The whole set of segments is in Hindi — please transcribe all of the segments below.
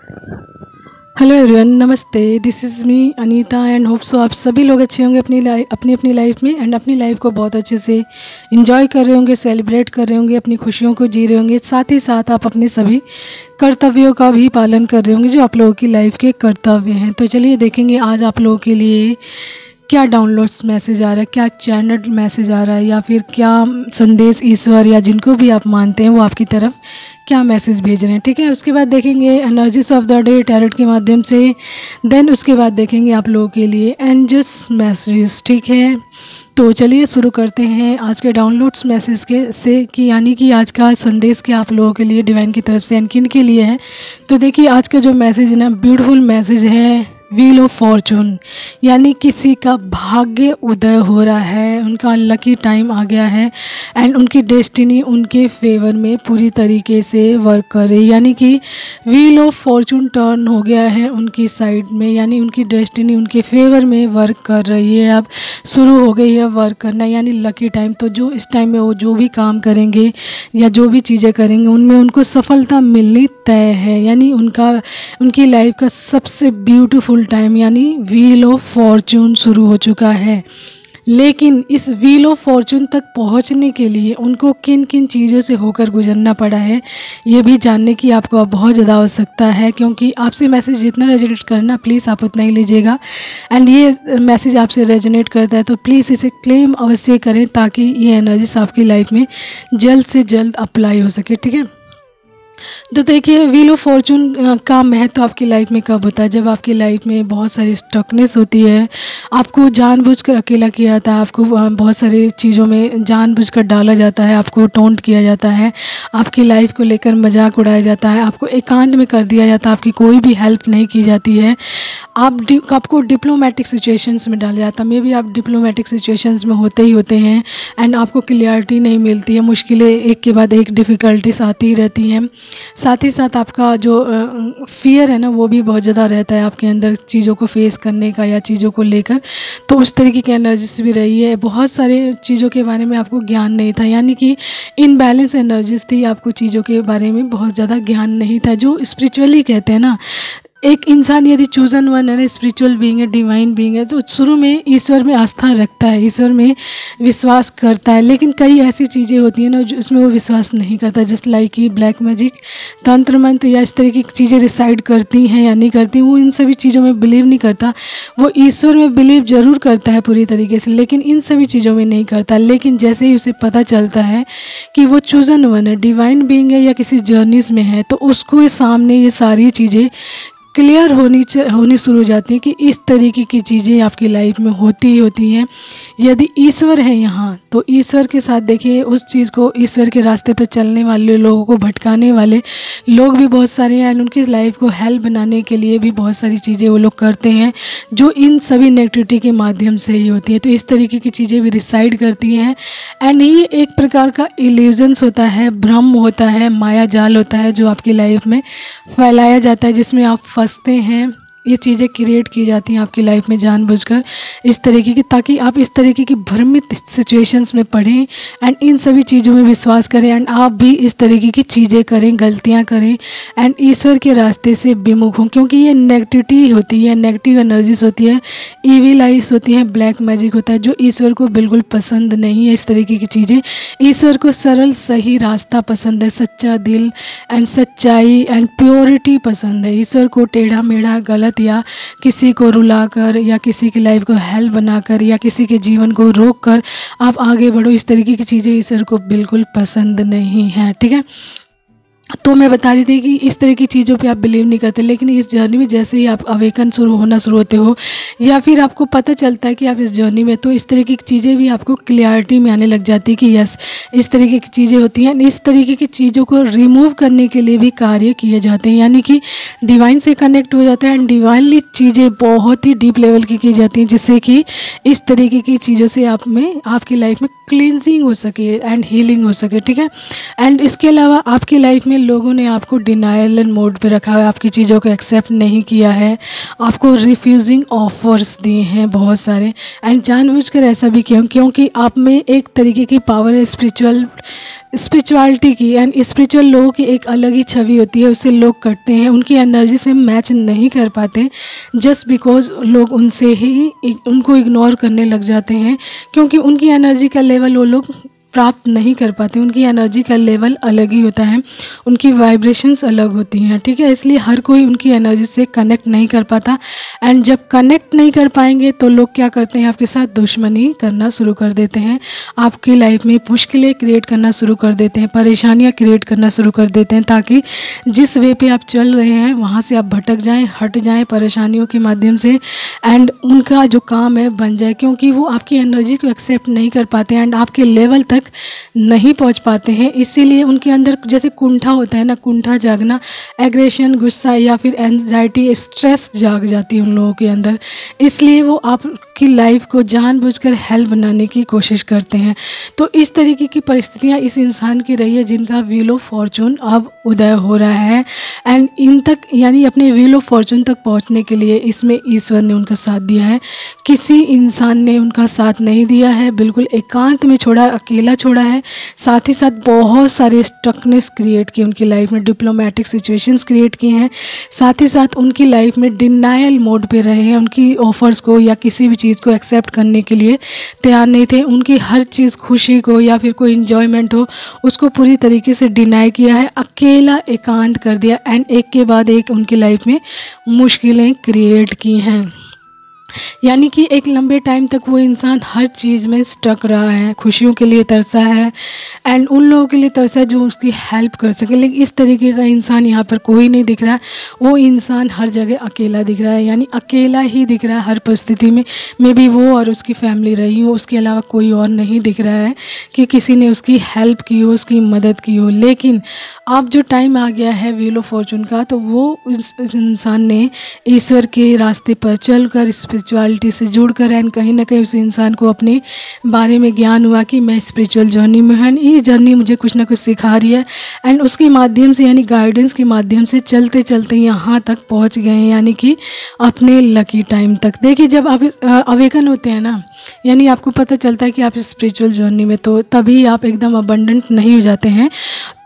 हेलो एवरीवन, नमस्ते। This is me Anita and hope so आप सभी लोग अच्छे होंगे अपनी लाइफ में एंड अपनी लाइफ को बहुत अच्छे से इंजॉय कर रहे होंगे, सेलिब्रेट कर रहे होंगे, अपनी खुशियों को जी रहे होंगे। साथ ही साथ आप अपने सभी कर्तव्यों का भी पालन कर रहे होंगे जो आप लोगों की लाइफ के कर्तव्य हैं। तो चलिए देखेंगे आज आप लोगों के लिए क्या डाउनलोड्स मैसेज आ रहा है, क्या चैनल मैसेज आ रहा है, या फिर क्या संदेश ईश्वर या जिनको भी आप मानते हैं वो आपकी तरफ क्या मैसेज भेज रहे हैं। ठीक है, उसके बाद देखेंगे energies of the day tarot के माध्यम से। देन उसके बाद देखेंगे आप लोगों के लिए एंजल्स मैसेजेस। ठीक है, तो चलिए शुरू करते हैं आज के डाउनलोड्स मैसेज के से कि यानी कि आज का संदेश क्या आप लोगों के लिए डिवाइन की तरफ से एंड किन के लिए है। तो देखिए आज का जो मैसेज है ना, ब्यूटीफुल मैसेज है। व्हील ऑफ फॉर्चून यानी किसी का भाग्य उदय हो रहा है, उनका लकी टाइम आ गया है एंड उनकी डेस्टिनी उनके फेवर में पूरी तरीके से वर्क कर रही है। यानी कि व्हील ऑफ फॉर्चून टर्न हो गया है उनकी साइड में, यानी उनकी डेस्टिनी उनके फेवर में वर्क कर रही है। अब शुरू हो गई है वर्क करना, यानी लकी टाइम। तो जो इस टाइम में वो जो भी काम करेंगे या जो भी चीज़ें करेंगे उनमें उनको सफलता मिलनी तय है। यानी उनकी लाइफ का सबसे ब्यूटीफुल टाइम यानी व्हील ऑफ फॉर्चून शुरू हो चुका है। लेकिन इस व्हील ऑफ फॉर्चून तक पहुंचने के लिए उनको किन किन चीज़ों से होकर गुजरना पड़ा है ये भी जानने की आपको अब बहुत ज़्यादा आवश्यकता है, क्योंकि आपसे मैसेज जितना रेजोनेट करना प्लीज़ आप उतना ही लीजिएगा। एंड ये मैसेज आपसे रेजोनेट करता है तो प्लीज़ इसे क्लेम अवश्य करें ताकि ये एनर्जीज आपकी लाइफ में जल्द से जल्द अप्लाई हो सके। ठीक है, तो देखिए व्हील ऑफ फॉर्चून का महत्व आपकी लाइफ में कब होता है, जब आपकी लाइफ में बहुत सारी स्टकनेस होती है, आपको जानबूझकर अकेला किया जाता है, आपको बहुत सारी चीज़ों में जानबूझकर डाला जाता है, आपको टोंट किया जाता है, आपकी लाइफ को लेकर मजाक उड़ाया जाता है, आपको एकांत में कर दिया जाता है, आपकी कोई भी हेल्प नहीं की जाती है, आपको डिप्लोमेटिक सिचुएशंस में डाला जाता है। मे बी आप डिप्लोमेटिक सिचुएशंस में होते ही होते हैं एंड आपको क्लियरिटी नहीं मिलती है, मुश्किलें एक के बाद एक डिफ़िकल्टीज आती ही रहती हैं। साथ ही साथ आपका जो फियर है ना वो भी बहुत ज़्यादा रहता है आपके अंदर चीज़ों को फेस करने का या चीज़ों को लेकर। तो उस तरीके की एनर्जीज भी रही है, बहुत सारे चीज़ों के बारे में आपको ज्ञान नहीं था, यानी कि इनबैलेंस एनर्जीज थी, आपको चीज़ों के बारे में बहुत ज़्यादा ज्ञान नहीं था। जो स्पिरिचुअली कहते हैं ना, एक इंसान यदि चूजन वन है ना, स्पिरिचुअल बीइंग है, डिवाइन बीइंग है, तो शुरू में ईश्वर में आस्था रखता है, ईश्वर में विश्वास करता है। लेकिन कई ऐसी चीज़ें होती हैं ना जो उसमें वो विश्वास नहीं करता, जिस लाइक कि ब्लैक मैजिक, तंत्र मंत्र या इस तरह की चीज़ें रिसाइड करती हैं या नहीं करती, वो इन सभी चीज़ों में बिलीव नहीं करता। वो ईश्वर में बिलीव जरूर करता है पूरी तरीके से, लेकिन इन सभी चीज़ों में नहीं करता। लेकिन जैसे ही उसे पता चलता है कि वो चूजन वन है, डिवाइन बीइंग है या किसी जर्नीज में है, तो उसको सामने ये सारी चीज़ें क्लियर होनी शुरू हो जाती है कि इस तरीके की चीज़ें आपकी लाइफ में होती ही होती हैं। यदि ईश्वर है यहाँ तो ईश्वर के साथ देखिए उस चीज़ को, ईश्वर के रास्ते पर चलने वाले लोगों को भटकाने वाले लोग भी बहुत सारे हैं एंड उनकी लाइफ को हेल्प बनाने के लिए भी बहुत सारी चीज़ें वो लोग करते हैं जो इन सभी नेगेटिविटी के माध्यम से ही होती है। तो इस तरीके की चीज़ें भी रिसाइड करती हैं एंड ये एक प्रकार का इल्यूजन्स होता है, भ्रम होता है, माया जाल होता है जो आपकी लाइफ में फैलाया जाता है, जिसमें आप फंसते हैं। ये चीज़ें क्रिएट की जाती हैं आपकी लाइफ में जानबूझकर इस तरीके की, ताकि आप इस तरीके की भ्रमित सिचुएशंस में पढ़ें एंड इन सभी चीज़ों में विश्वास करें एंड आप भी इस तरीके की चीज़ें करें, गलतियां करें एंड ईश्वर के रास्ते से विमुख हों। क्योंकि ये नेगेटिविटी होती है, नेगेटिव एनर्जीज होती है, ईविल आइज होती हैं, ब्लैक मैजिक होता है जो ईश्वर को बिल्कुल पसंद नहीं है। इस तरीके की चीज़ें, ईश्वर को सरल सही रास्ता पसंद है, सच्चा दिल एंड सच्चाई एंड प्योरिटी पसंद है। ईश्वर को टेढ़ा मेढ़ा, गलत या किसी को रुलाकर या किसी की लाइफ को हेल्प बनाकर या किसी के जीवन को रोककर आप आगे बढ़ो, इस तरीके की चीज़ें ईश्वर को बिल्कुल पसंद नहीं है। ठीक है, तो मैं बता रही थी कि इस तरह की चीज़ों पे आप बिलीव नहीं करते, लेकिन इस जर्नी में जैसे ही आप अवेकन होना शुरू होते हो या फिर आपको पता चलता है कि आप इस जर्नी में, तो इस तरह की चीज़ें भी आपको क्लियरिटी में आने लग जाती है कि यस इस तरीके की चीज़ें होती हैं। इस तरीके की चीज़ों को रिमूव करने के लिए भी कार्य किए जाते हैं, यानी कि डिवाइन से कनेक्ट हो जाता है एंड डिवाइनली चीज़ें बहुत ही डीप लेवल की जाती हैं, जिससे कि इस तरीके की चीज़ों से आप में आपकी लाइफ में क्लींजिंग हो सके एंड हीलिंग हो सके। ठीक है, एंड इसके अलावा आपकी लाइफ में लोगों ने आपको डिनायल मोड पे रखा है, आपकी चीज़ों को एक्सेप्ट नहीं किया है, आपको रिफ्यूजिंग ऑफर्स दिए हैं बहुत सारे, एंड जानबूझकर ऐसा भी किया क्योंकि आप में एक तरीके की पावर है स्पिरिचुअलिटी की, एंड स्पिरिचुअल लोगों की एक अलग ही छवि होती है, उससे लोग कटते हैं, उनकी एनर्जी से मैच नहीं कर पाते, जस्ट बिकॉज लोग उनसे ही उनको इग्नोर करने लग जाते हैं क्योंकि उनकी एनर्जी का लेवल वो लोग प्राप्त नहीं कर पाते। उनकी एनर्जी का लेवल अलग ही होता है, उनकी वाइब्रेशंस अलग होती हैं, ठीक है। इसलिए हर कोई उनकी एनर्जी से कनेक्ट नहीं कर पाता, एंड जब कनेक्ट नहीं कर पाएंगे तो लोग क्या करते हैं, आपके साथ दुश्मनी करना शुरू कर देते हैं, आपकी लाइफ में मुश्किलें क्रिएट करना शुरू कर देते हैं, परेशानियाँ क्रिएट करना शुरू कर देते हैं, ताकि जिस वे पे आप चल रहे हैं वहाँ से आप भटक जाएँ, हट जाएँ परेशानियों के माध्यम से, एंड उनका जो काम है बन जाए, क्योंकि वो आपकी एनर्जी को एक्सेप्ट नहीं कर पाते एंड आपके लेवल तक नहीं पहुंच पाते हैं। इसीलिए उनके अंदर जैसे कुंठा होता है ना, कुंठा जागना, एग्रेशन, गुस्सा या फिर एंजाइटी, स्ट्रेस जाग जाती है उन लोगों के अंदर। इसलिए वो आपकी लाइफ को जानबूझकर हेल बनाने की कोशिश करते हैं। तो इस तरीके की परिस्थितियां इस इंसान की रही है जिनका व्हील ऑफ फॉर्चून अब उदय हो रहा है, एंड इन तक यानी अपने व्हील ऑफ फॉर्चून तक पहुंचने के लिए इसमें ईश्वर ने उनका साथ दिया है। किसी इंसान ने उनका साथ नहीं दिया है, बिल्कुल एकांत में छोड़ा, अकेला छोड़ा है। साथ ही साथ बहुत सारे स्टकनेस क्रिएट किए उनकी लाइफ में, डिप्लोमेटिक सिचुएशंस क्रिएट किए हैं। साथ ही साथ उनकी लाइफ में डिनायल मोड पे रहे हैं, उनकी ऑफर्स को या किसी भी चीज़ को एक्सेप्ट करने के लिए तैयार नहीं थे। उनकी हर चीज़, खुशी को या फिर कोई इन्जॉयमेंट हो, उसको पूरी तरीके से डिनाई किया है, अकेला एकांत कर दिया, एंड एक के बाद एक उनकी लाइफ में मुश्किलें क्रिएट की हैं। यानी कि एक लंबे टाइम तक वो इंसान हर चीज़ में स्टक रहा है, खुशियों के लिए तरसा है, एंड उन लोगों के लिए तरसा है जो उसकी हेल्प कर सके, लेकिन इस तरीके का इंसान यहाँ पर कोई नहीं दिख रहा है। वो इंसान हर जगह अकेला दिख रहा है, यानी अकेला ही दिख रहा है हर परिस्थिति में। मे बी वो और उसकी फैमिली रही हो, उसके अलावा कोई और नहीं दिख रहा है कि किसी ने उसकी हेल्प की हो, उसकी मदद की हो। लेकिन अब जो टाइम आ गया है व्हील ऑफ फॉर्चून का, तो वो इस इंसान ने ईश्वर के रास्ते पर चलकर स्पिरिचुअलिटी से जुड़कर, एंड कहीं ना कहीं उस इंसान को अपने बारे में ज्ञान हुआ कि मैं स्पिरिचुअल जर्नी में हूँ, ये जर्नी मुझे कुछ ना कुछ सिखा रही है, एंड उसके माध्यम से यानी गाइडेंस के माध्यम से चलते चलते यहाँ तक पहुँच गए हैं, यानी कि अपने लकी टाइम तक। देखिए, जब आप अवेकन होते हैं ना, यानी आपको पता चलता है कि आप स्पिरिचुअल जर्नी में, तो तभी आप एकदम अबंडेंट नहीं हो जाते हैं,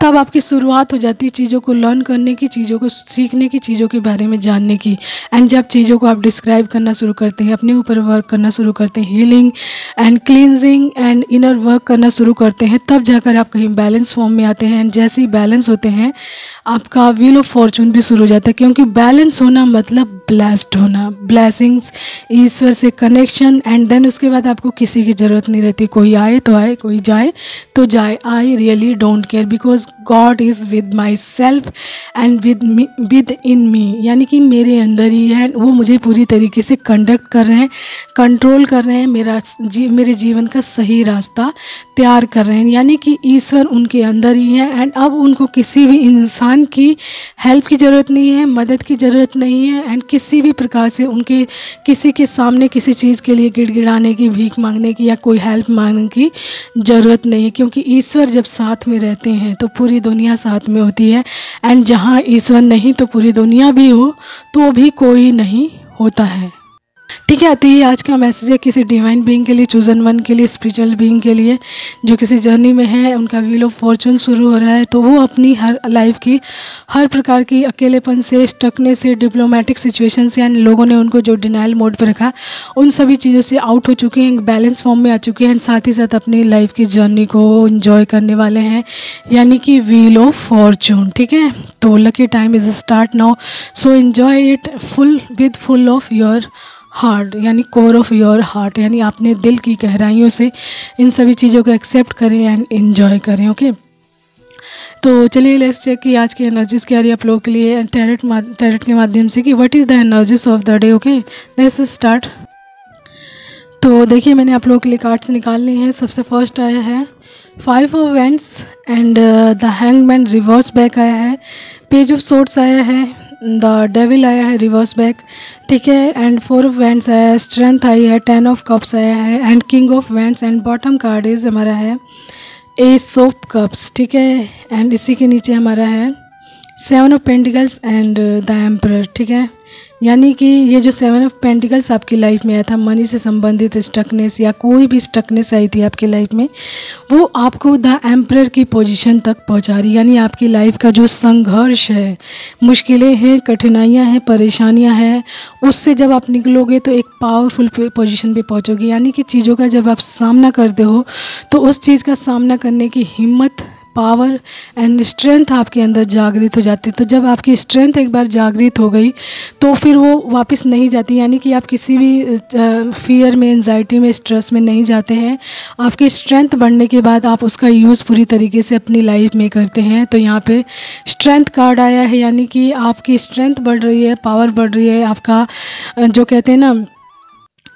तब आपकी शुरुआत हो जाती है चीज़ों को लर्न करने की, चीज़ों को सीखने की, चीज़ों के बारे में जानने की। एंड जब चीज़ों को आप डिस्क्राइब करना शुरू करते हैं, अपने ऊपर वर्क करना शुरू करते हैं, healing and cleansing and inner work करना शुरू करते हैं, तब जाकर आप कहीं बैलेंस फॉर्म में आते हैं। एंड जैसे ही बैलेंस होते हैं, आपका व्हील ऑफ फॉर्चून भी शुरू हो जाता है, क्योंकि बैलेंस होना मतलब ब्लेस्ड होना, ब्लेसिंग्स, ईश्वर से कनेक्शन, एंड देन उसके बाद आपको किसी की ज़रूरत नहीं रहती। कोई आए तो आए, कोई जाए तो जाए, I really don't care, because God is with myself and within me, यानी कि मेरे अंदर ही है, वो मुझे पूरी तरीके से कंडक्ट कर रहे हैं, कंट्रोल कर रहे हैं, मेरे जीवन का सही रास्ता तैयार कर रहे हैं, यानी कि ईश्वर उनके अंदर ही है। एंड अब उनको किसी भी इंसान की हेल्प की ज़रूरत नहीं है, मदद की ज़रूरत नहीं है, एंड किसी भी प्रकार से उनके किसी के सामने किसी चीज़ के लिए गिड़गिड़ाने की, भीख मांगने की या कोई हेल्प मांगने की ज़रूरत नहीं है, क्योंकि ईश्वर जब साथ में रहते हैं तो पूरी दुनिया साथ में होती है, एंड जहाँ ईश्वर नहीं तो पूरी दुनिया भी हो तो भी कोई नहीं होता है। ठीक है, तो ये आज का मैसेज है किसी डिवाइन बीइंग के लिए, चूजन वन के लिए, स्पिरिचुअल बीइंग के लिए, जो किसी जर्नी में है, उनका व्हील ऑफ फॉर्चून शुरू हो रहा है, तो वो अपनी हर लाइफ की हर प्रकार की अकेलेपन से, स्टकने से, डिप्लोमेटिक सिचुएशन से, यानी लोगों ने उनको जो डिनाइल मोड पर रखा, उन सभी चीज़ों से आउट हो चुके हैं, बैलेंस फॉर्म में आ चुके हैं, साथ ही साथ अपनी लाइफ की जर्नी को इन्जॉय करने वाले हैं, यानी कि व्हील ऑफ फॉर्चून। ठीक है, तो lucky time is start now, so enjoy it full of your heart, यानी कोर ऑफ योर हार्ट, यानी अपने दिल की गहराइयों से इन सभी चीज़ों को एक्सेप्ट करें एंड एंजॉय करें। ओके, तो चलिए लेट्स चेक कि आज की एनर्जीज क्या रही है आप लोगों के लिए टैरेट के माध्यम से, कि what is the energies of the day. Okay, let's start. तो देखिए, मैंने आप लोगों के लिए कार्ड्स निकालने हैं। सबसे फर्स्ट आया है 5 of wands and the hangman reverse back आया है, पेज ऑफ सोर्ड्स आया है, द डेविल आया है रिवर्स बैक, ठीक है, एंड 4 ऑफ वैंड्स आया है, स्ट्रेंथ आई है, 10 ऑफ कप्स आया है, and king of wands, and bottom card is हमारा है एस ऑफ कप्स। ठीक है, एंड इसी के नीचे हमारा है seven of pentacles and the emperor, ठीक है। यानी कि ये जो सेवन ऑफ पेंटिकल्स आपकी लाइफ में आया था, मनी से संबंधित स्टकनेस या कोई भी स्टकनेस आई थी आपकी लाइफ में, वो आपको द एम्परर की पोजीशन तक पहुंचा रही। यानी आपकी लाइफ का जो संघर्ष है, मुश्किलें हैं, कठिनाइयां हैं, परेशानियां हैं, उससे जब आप निकलोगे तो एक पावरफुल पोजीशन पे पहुंचोगे। यानी कि चीज़ों का जब आप सामना करते हो तो उस चीज़ का सामना करने की हिम्मत, पावर एंड स्ट्रेंथ आपके अंदर जागृत हो जाती है। तो जब आपकी स्ट्रेंथ एक बार जागृत हो गई तो फिर वो वापस नहीं जाती। यानी कि आप किसी भी फियर में, एंजाइटी में, स्ट्रेस में नहीं जाते हैं। आपकी स्ट्रेंथ बढ़ने के बाद आप उसका यूज़ पूरी तरीके से अपनी लाइफ में करते हैं। तो यहाँ पे स्ट्रेंथ कार्ड आया है, यानी कि आपकी स्ट्रेंथ बढ़ रही है, पावर बढ़ रही है, आपका जो कहते हैं ना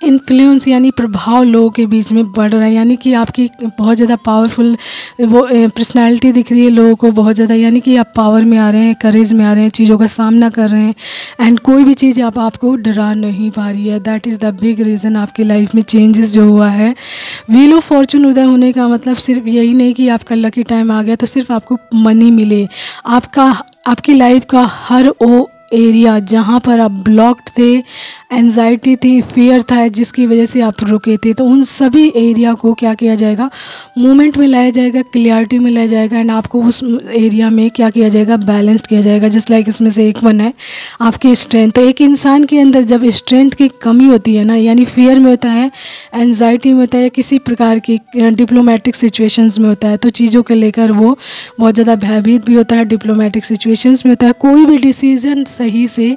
इन्फ्लुएंस यानी प्रभाव लोगों के बीच में बढ़ रहा है। यानी कि आपकी बहुत ज़्यादा पावरफुल वो पर्सनैलिटी दिख रही है लोगों को बहुत ज़्यादा। यानी कि आप पावर में आ रहे हैं, करेज में आ रहे हैं, चीज़ों का सामना कर रहे हैं एंड कोई भी चीज़ आपको डरा नहीं पा रही है। That is the big reason आपकी लाइफ में चेंजेस जो हुआ है। व्हील ऑफ फॉर्चून उदय होने का मतलब सिर्फ यही नहीं कि आपका लकी टाइम आ गया तो सिर्फ आपको मनी मिले। आपकी लाइफ का हर वो एरिया जहाँ पर आप ब्लॉक्ड थे, एंजाइटी थी, फियर था जिसकी वजह से आप रुके थे, तो उन सभी एरिया को क्या किया जाएगा, मूवमेंट में लाया जाएगा, क्लियरिटी में लाया जाएगा एंड आपको उस एरिया में क्या किया जाएगा, बैलेंस किया जाएगा। जस्ट लाइक इसमें से एक वन है आपकी स्ट्रेंथ। तो एक इंसान के अंदर जब स्ट्रेंथ की कमी होती है ना, यानी फियर में होता है, एंजाइटी में होता है, किसी प्रकार की डिप्लोमेटिक सिचुएशंस में होता है, तो चीज़ों को लेकर वो बहुत ज़्यादा भयभीत भी होता है, डिप्लोमेटिक सिचुएशंस में होता है, कोई भी डिसीजन सही से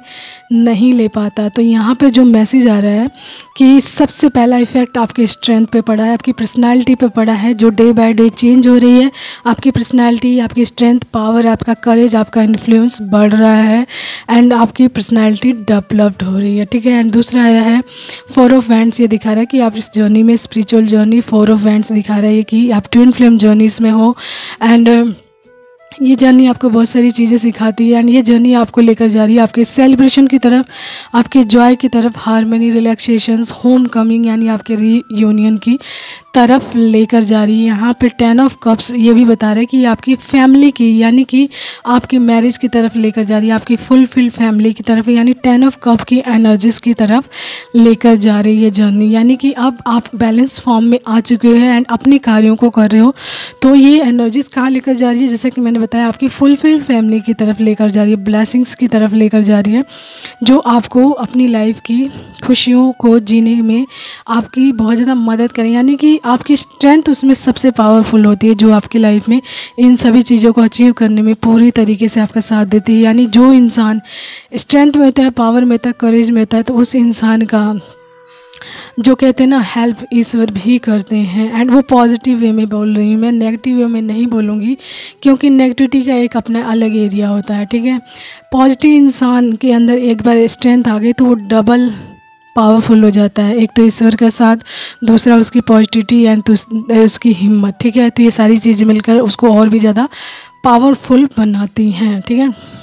नहीं ले पाता। तो यहाँ पे जो मैसेज आ रहा है कि सबसे पहला इफेक्ट आपके स्ट्रेंथ पे पड़ा है, आपकी पर्सनालिटी पे पड़ा है, जो डे बाय डे चेंज हो रही है। आपकी पर्सनालिटी, आपकी स्ट्रेंथ, पावर, आपका करेज, आपका इन्फ्लुएंस बढ़ रहा है एंड आपकी पर्सनालिटी डेवलप्ड हो रही है, ठीक है। एंड दूसरा आया है फोर ऑफ वैंड्स। ये दिखा रहा है कि आप इस जर्नी में, spiritual journey, four of wands दिखा रहा है कि आप ट्विन फ्लेम जर्नीज में हो एंड ये जर्नी आपको बहुत सारी चीज़ें सिखाती है एंड ये जर्नी आपको लेकर जा रही है आपके सेलिब्रेशन की तरफ, आपके जॉय की तरफ, हार्मनी, रिलैक्सेशंस, होम कमिंग यानी आपके रीयूनियन की तरफ लेकर जा रही है। यहाँ पे 10 ऑफ कप्स ये भी बता रहे हैं कि आपकी फैमिली की, यानी कि आपकी मैरिज की तरफ लेकर जा रही है, आपकी फुलफिल्ड फैमिली की तरफ, यानी 10 ऑफ कप की एनर्जीज की तरफ लेकर जा रही है जर्नी। यानी कि अब आप बैलेंस फॉर्म में आ चुके हैं एंड अपने कार्यों को कर रहे हो। तो ये एनर्जीज कहाँ लेकर जा रही है, जैसे कि मैंने बताया, आपकी फुलफिल्ड फैमिली की तरफ लेकर जा रही है, ब्लेसिंग्स की तरफ लेकर जा रही है, जो आपको अपनी लाइफ की खुशियों को जीने में आपकी बहुत ज़्यादा मदद करें। यानी कि आपकी स्ट्रेंथ उसमें सबसे पावरफुल होती है, जो आपकी लाइफ में इन सभी चीज़ों को अचीव करने में पूरी तरीके से आपका साथ देती है। यानी जो इंसान स्ट्रेंथ में होता है, पावर में होता है, करेज में होता है, तो उस इंसान का जो कहते हैं ना हेल्प ईश्वर भी करते हैं एंड वो पॉजिटिव वे में बोल रही हूँ मैं, नेगेटिव वे में नहीं बोलूँगी, क्योंकि नेगेटिविटी का एक अपना अलग एरिया होता है, ठीक है। पॉजिटिव इंसान के अंदर एक बार स्ट्रेंथ आ गई तो वो डबल पावरफुल हो जाता है। एक तो ईश्वर का साथ, दूसरा उसकी पॉजिटिविटी एंड उसकी हिम्मत, ठीक है। तो ये सारी चीज़ें मिलकर उसको और भी ज़्यादा पावरफुल बनाती हैं, ठीक है।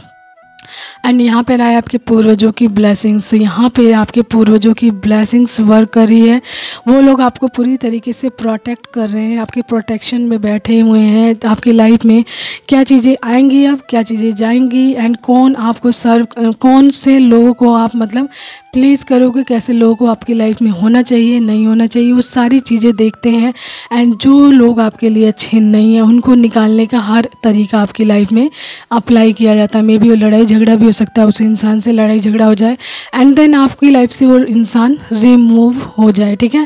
एंड यहाँ पर आए आपके पूर्वजों की ब्लेसिंग्स। तो यहाँ पे आपके पूर्वजों की ब्लेसिंग्स वर्क कर रही है, वो लोग आपको पूरी तरीके से प्रोटेक्ट कर रहे हैं, आपके प्रोटेक्शन में बैठे हुए हैं। आपकी लाइफ में क्या चीज़ें आएंगी, अब क्या चीज़ें जाएंगी एंड कौन आपको सर्व, कौन से लोगों को आप मतलब प्लीज़ करोगे, कैसे लोगों को आपकी लाइफ में होना चाहिए, नहीं होना चाहिए, वो सारी चीज़ें देखते हैं एंड जो लोग आपके लिए अच्छे नहीं हैं उनको निकालने का हर तरीका आपकी लाइफ में अप्लाई किया जाता है। मे बी वो लड़ाई झगड़ा भी हो सकता है, उस इंसान से लड़ाई झगड़ा हो जाए एंड देन आपकी लाइफ से वो इंसान रिमूव हो जाए, ठीक है।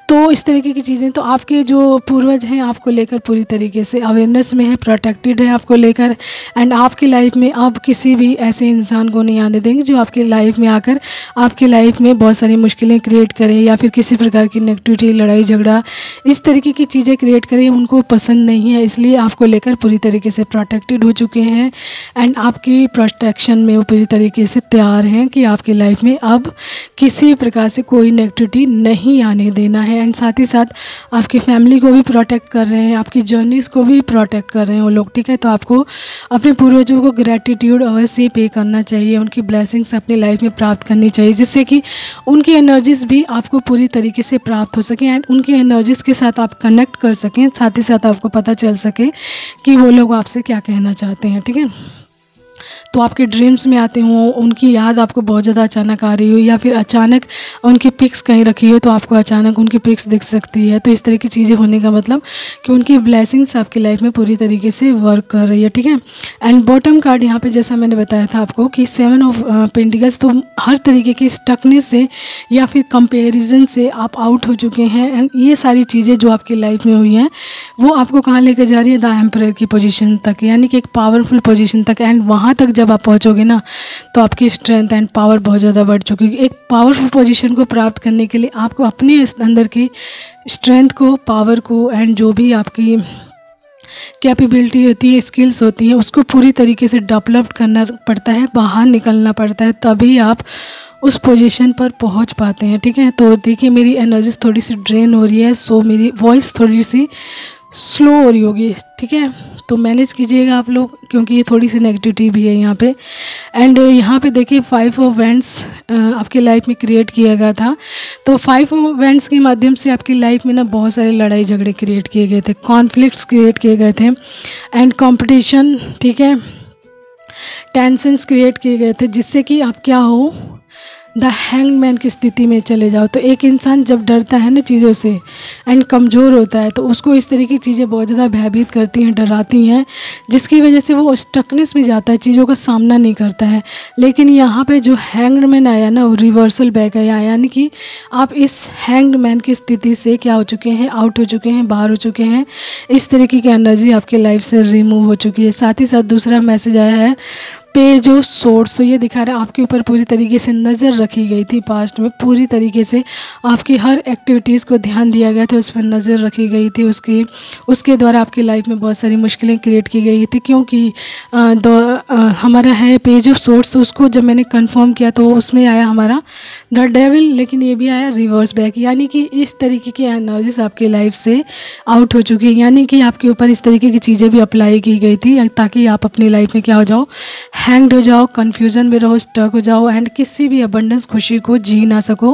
तो इस तरीके की चीज़ें, तो आपके जो पूर्वज हैं आपको लेकर पूरी तरीके से अवेयरनेस में है, प्रोटेक्टेड है आपको लेकर एंड आपकी लाइफ में अब किसी भी ऐसे इंसान को नहीं आने देंगे जो आपकी लाइफ में आकर आपकी लाइफ में बहुत सारी मुश्किलें क्रिएट करें या फिर किसी प्रकार की नेगेटिविटी, लड़ाई झगड़ा, इस तरीके की चीज़ें क्रिएट करें, उनको पसंद नहीं है। इसलिए आपको लेकर पूरी तरीके से प्रोटेक्टेड हो चुके हैं एंड आपकी प्रोटेक्शन में वो पूरी तरीके से तैयार हैं कि आपकी लाइफ में अब किसी प्रकार से कोई नेगेटिविटी नहीं आने देना है एंड साथ ही साथ आपकी फैमिली को भी प्रोटेक्ट कर रहे हैं, आपकी जर्नीज़ को भी प्रोटेक्ट कर रहे हैं वो लोग, ठीक है। तो आपको अपने पूर्वजों को ग्रैटिट्यूड अवश्य पे करना चाहिए, उनकी ब्लेसिंग्स अपनी लाइफ में प्राप्त करनी चाहिए, जिससे कि उनकी एनर्जीज़ भी आपको पूरी तरीके से प्राप्त हो सकें एंड उनकी एनर्जीज़ के साथ आप कनेक्ट कर सकें, साथ ही साथ आपको पता चल सके कि वो लोग आपसे क्या कहना चाहते हैं, ठीक है। तो आपके ड्रीम्स में आते हों, उनकी याद आपको बहुत ज़्यादा अचानक आ रही हो, या फिर अचानक उनकी पिक्स कहीं रखी हो तो आपको अचानक उनकी पिक्स दिख सकती है। तो इस तरह की चीज़ें होने का मतलब कि उनकी ब्लेसिंग्स आपकी लाइफ में पूरी तरीके से वर्क कर रही है, ठीक है। एंड बॉटम कार्ड यहाँ पे जैसा मैंने बताया था आपको कि 7 ऑफ पेंटिकल्स, तो हर तरीके की स्टकनेस से या फिर कंपैरिजन से आप आउट हो चुके हैं। एंड ये सारी चीज़ें जो आपकी लाइफ में हुई हैं वो आपको कहाँ लेकर जा रही है, द एम्परर की पोजीशन तक, यानी कि एक पावरफुल पोजीशन तक। एंड वहाँ तक जब आप पहुँचोगे ना तो आपकी स्ट्रेंथ एंड पावर बहुत ज़्यादा बढ़ चुकी है। एक पावरफुल पोजीशन को प्राप्त करने के लिए आपको अपने अंदर की स्ट्रेंथ को, पावर को एंड जो भी आपकी कैपेबिलिटी होती है, स्किल्स होती हैं, उसको पूरी तरीके से डेवलप करना पड़ता है, बाहर निकलना पड़ता है, तभी आप उस पोजीशन पर पहुंच पाते हैं, ठीक है। तो देखिए मेरी एनर्जीज थोड़ी सी ड्रेन हो रही है, सो मेरी वॉइस थोड़ी सी स्लो हो रही होगी, ठीक है। तो मैनेज कीजिएगा आप लोग, क्योंकि ये थोड़ी सी नेगेटिविटी भी है यहाँ पे। एंड यहाँ पे देखिए 5 ऑफ वैंड्स आपकी लाइफ में क्रिएट किया गया था। तो 5 ऑफ वैंड्स के माध्यम से आपकी लाइफ में ना बहुत सारे लड़ाई झगड़े क्रिएट किए गए थे, कॉन्फ्लिक्ट्स क्रिएट किए गए थे एंड कंपटीशन, ठीक है, टेंशन्स क्रिएट किए गए थे, जिससे कि आप क्या हो, द हैंग्ड मैन की स्थिति में चले जाओ। तो एक इंसान जब डरता है ना चीज़ों से एंड कमज़ोर होता है, तो उसको इस तरह की चीज़ें बहुत ज़्यादा भयभीत करती हैं, डराती हैं, जिसकी वजह से वो स्टकनेस में जाता है, चीज़ों का सामना नहीं करता है। लेकिन यहाँ पे जो हैंग्ड मैन आया ना, वो रिवर्सल बैक आया, यानी कि आप इस हैंग्ड मैन की स्थिति से क्या हो चुके हैं, आउट हो चुके हैं, बाहर हो चुके हैं। इस तरीके की एनर्जी आपके लाइफ से रिमूव हो चुकी है। साथ ही साथ दूसरा मैसेज आया है पेज ऑफ सोर्ड्स। तो ये दिखा रहा है आपके ऊपर पूरी तरीके से नज़र रखी गई थी, पास्ट में पूरी तरीके से आपकी हर एक्टिविटीज़ को ध्यान दिया गया था, उस पर नज़र रखी गई थी, उसके द्वारा आपकी लाइफ में बहुत सारी मुश्किलें क्रिएट की गई थी। क्योंकि हमारा है पेज ऑफ सोर्ड्स, तो उसको जब मैंने कंफर्म किया तो उसमें आया हमारा द डेविल, लेकिन ये भी आया रिवर्स बैक, यानी कि इस तरीके की एनर्जीज आपकी लाइफ से आउट हो चुकी है। यानी कि आपके ऊपर इस तरीके की चीज़ें भी अप्लाई की गई थी ताकि आप अपनी लाइफ में क्या हो जाओ, हैंग्ड हो जाओ, कन्फ्यूज़न में रहो, स्टक हो जाओ एंड किसी भी अबंडेंस खुशी को जी ना सको,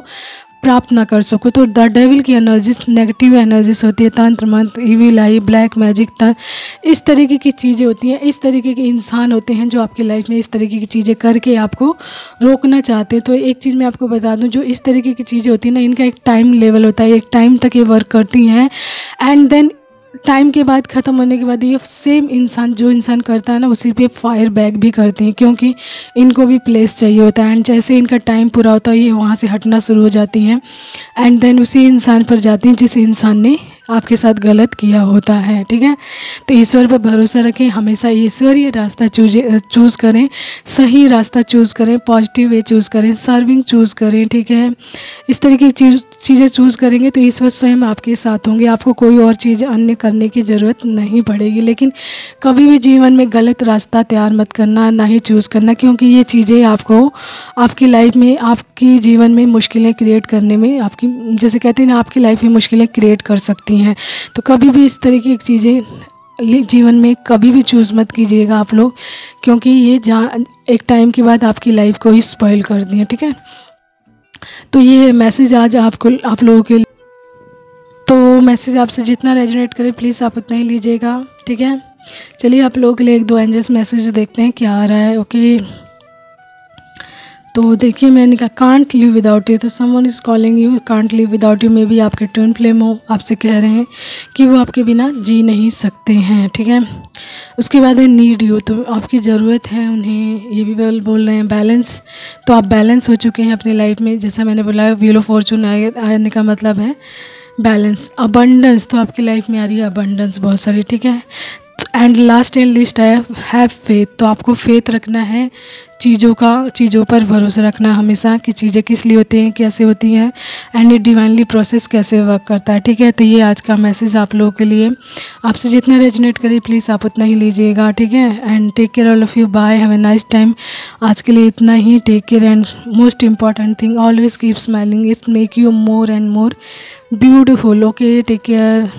प्राप्त ना कर सको। तो द डेविल की एनर्जीज नेगेटिव एनर्जीज होती है, तंत्र मंत्र, इविल आई, ब्लैक मैजिक, इस तरीके की चीज़ें होती हैं। इस तरीके के इंसान होते हैं जो आपकी लाइफ में इस तरीके की चीज़ें करके आपको रोकना चाहते हैं। तो एक चीज़ मैं आपको बता दूं, जो इस तरीके की चीज़ें होती हैं ना, इनका एक टाइम लेवल होता है, एक टाइम तक ये वर्क करती हैं एंड देन टाइम के बाद ख़त्म होने के बाद ये सेम इंसान, जो इंसान करता है ना, उसी पे फायर बैक भी करते हैं, क्योंकि इनको भी प्लेस चाहिए होता है। एंड जैसे इनका टाइम पूरा होता है ये वहाँ से हटना शुरू हो जाती हैं एंड देन उसी इंसान पर जाती हैं जिस इंसान ने आपके साथ गलत किया होता है, ठीक है। तो ईश्वर पर भरोसा रखें, हमेशा ईश्वरीय रास्ता चूज़ करें, सही रास्ता चूज़ करें, पॉजिटिव वे चूज़ करें, सर्विंग चूज़ करें, ठीक है। इस तरीके की चीज़ें चूज़ करेंगे तो ईश्वर स्वयं आपके साथ होंगे, आपको कोई और चीज़ अन्य करने की ज़रूरत नहीं पड़ेगी। लेकिन कभी भी जीवन में गलत रास्ता तैयार मत करना, ना ही चूज़ करना, क्योंकि ये चीज़ें आपको आपकी लाइफ में, आपकी जीवन में मुश्किलें क्रिएट करने में, आपकी जैसे कहते हैं ना, आपकी लाइफ में मुश्किलें क्रिएट कर सकती हैं। तो कभी भी इस तरीके की चीज़ें जीवन में कभी भी चूज़ मत कीजिएगा आप लोग, क्योंकि ये जहाँ एक टाइम के बाद आपकी लाइफ को ही स्पॉइल कर दिए, ठीक है। तो ये मैसेज आज आप लोगों के लिए, तो मैसेज आपसे जितना रेजोनेट करे प्लीज़ आप उतना ही लीजिएगा, ठीक है। चलिए आप लोगों के लिए 1-2 एंजल्स मैसेज देखते हैं क्या आ रहा है। ओके, तो देखिए मैंने कहा कांट लिव विदाउट यू, तो someone is calling you, can't live without you में भी आपके ट्विन फ्लेम हो, आपसे कह रहे हैं कि वो आपके बिना जी नहीं सकते हैं, ठीक है। उसके बाद है नीड यू, तो आपकी ज़रूरत है उन्हें, ये भी बोल रहे हैं बैलेंस, तो आप बैलेंस हो चुके हैं अपनी लाइफ में। जैसा मैंने बोला व्हील ऑफ फॉर्चून आने का मतलब है बैलेंस। अबंडेंस, तो आपकी लाइफ में आ रही है अबंडेंस बहुत सारी, ठीक है। एंड लास्ट एंड लिस्ट आया हैव फेथ, तो आपको फेथ रखना है, चीज़ों पर भरोसा रखना हमेशा कि चीज़ें किस लिए होती हैं, कैसे होती हैं एंड ये डिवाइनली प्रोसेस कैसे वर्क करता है, ठीक है। तो ये आज का मैसेज आप लोगों के लिए, आपसे जितना रेजोनेट करे प्लीज़ आप उतना ही लीजिएगा, ठीक है। And take care all of you, bye, have a nice time. आज के लिए इतना ही, take care and most important thing always keep smiling, it's make you more and more beautiful. Okay, take care.